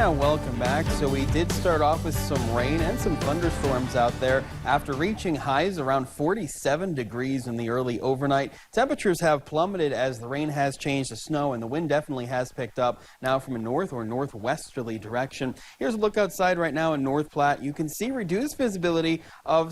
And welcome back. So we did start off with some rain and some thunderstorms out there after reaching highs around 47 degrees in the early overnight. Temperatures have plummeted as the rain has changed to snow, and the wind definitely has picked up now from a north or northwesterly direction. Here's a look outside right now in North Platte. You can see reduced visibility of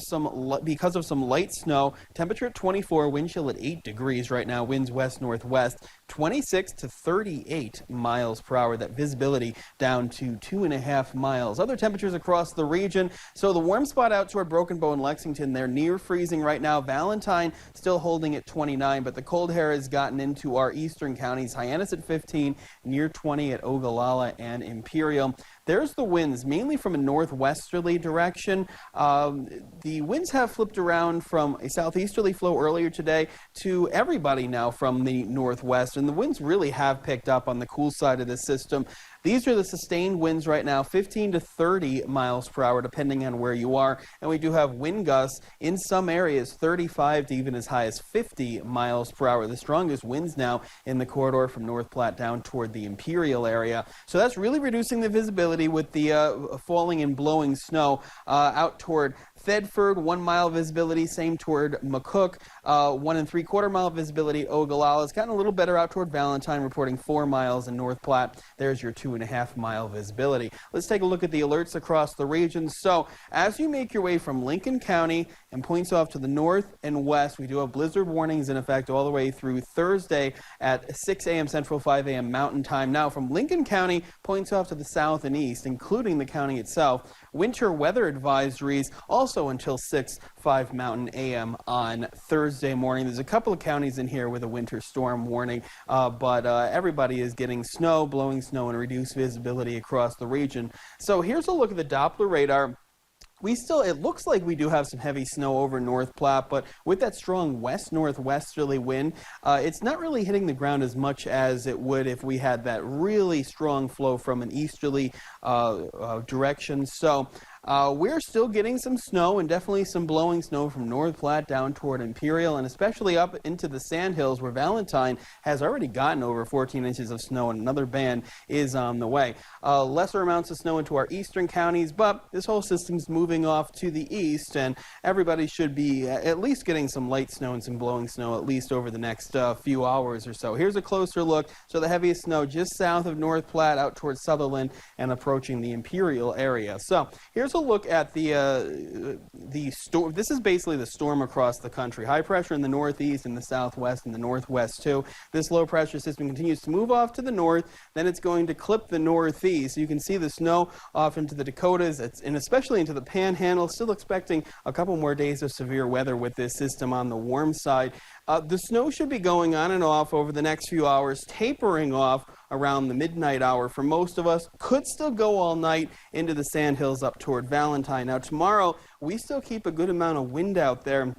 because of some light snow. Temperature at 24, wind chill at 8 degrees right now. Winds west-northwest, 26 to 38 miles per hour. That visibility down to 2.5 miles. Other temperatures across the region. So the warm spot out toward Broken Bow and Lexington, they're near freezing right now. Valentine still holding at 29, but the cold air has gotten into our eastern counties. Hyannis at 15, near 20 at Ogallala and Imperial. There's the winds, mainly from a northwesterly direction. The winds have flipped around from a southeasterly flow earlier today to everybody now from the northwest, and the winds really have picked up on the cool side of the system. These are the sustained winds right now, 15 to 30 miles per hour, depending on where you are. And we do have wind gusts in some areas, 35 to even as high as 50 miles per hour. The strongest winds now in the corridor from North Platte down toward the Imperial area. So that's really reducing the visibility with the falling and blowing snow out toward Thedford, 1 mile visibility, same toward McCook, 1 3/4 mile visibility. Ogallala has gotten a little better out toward Valentine, reporting 4 miles in North Platte. There's your 2.5 mile visibility. Let's take a look at the alerts across the region. So as you make your way from Lincoln County and points off to the north and west, we do have blizzard warnings in effect all the way through Thursday at 6 a.m. Central, 5 a.m. Mountain Time. Now from Lincoln County points off to the south and east, including the county itself, winter weather advisories also until 5 Mountain a.m. on Thursday morning. There's a couple of counties in here with a winter storm warning, but everybody is getting snow, blowing snow, and reduced visibility across the region. So here's a look at the Doppler radar. It looks like we do have some heavy snow over North Platte, but with that strong west-northwesterly wind, it's not really hitting the ground as much as it would if we had that really strong flow from an easterly direction. So we're still getting some snow and definitely some blowing snow from North Platte down toward Imperial, and especially up into the Sandhills where Valentine has already gotten over 14 inches of snow and another band is on the way. Lesser amounts of snow into our eastern counties, but this whole system's moving off to the east, and everybody should be at least getting some light snow and some blowing snow at least over the next few hours or so. Here's a closer look. So the heaviest snow just south of North Platte out towards Sutherland and approaching the Imperial area. So here's a look at the storm. This is basically the storm across the country. High pressure in the northeast and the southwest and the northwest too. This low pressure system continues to move off to the north, then it's going to clip the northeast. You can see the snow off into the Dakotas, and especially into the Panhandle. Still expecting a couple more days of severe weather with this system on the warm side. The snow should be going on and off over the next few hours, tapering off around the midnight hour for most of us. Could still go all night into the Sandhills up toward Valentine. Now tomorrow, we still keep a good amount of wind out there.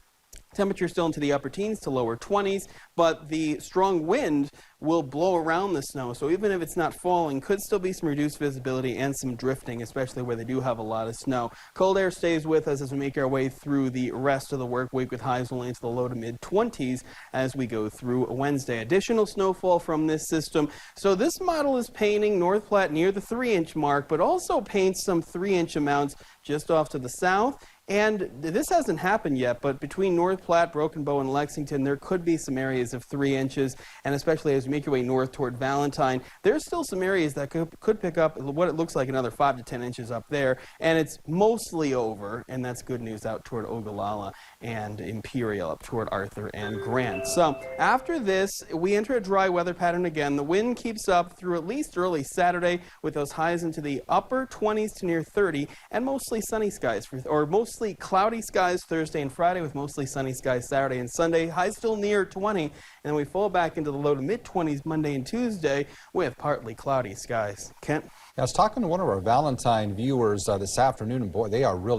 Temperature still into the upper teens to lower 20s, but the strong wind will blow around the snow. So even if it's not falling, could still be some reduced visibility and some drifting, especially where they do have a lot of snow. Cold air stays with us as we make our way through the rest of the work week, with highs only into the low to mid 20s as we go through Wednesday. Additional snowfall from this system. So this model is painting North Platte near the 3-inch mark, but also paints some 3-inch amounts just off to the south. And this hasn't happened yet, but between North Platte, Broken Bow, and Lexington, there could be some areas of 3 inches, and especially as you make your way north toward Valentine, there's still some areas that could pick up what it looks like another 5 to 10 inches up there, and it's mostly over, and that's good news out toward Ogallala and Imperial, up toward Arthur and Grant. So after this, we enter a dry weather pattern again. The wind keeps up through at least early Saturday, with those highs into the upper 20s to near 30, and mostly sunny skies, mostly cloudy skies Thursday and Friday, with mostly sunny skies Saturday and Sunday. Highs still near 20, and then we fall back into the low to mid 20s Monday and Tuesday with partly cloudy skies. Kent? I was talking to one of our Valentine viewers this afternoon, and boy, they are really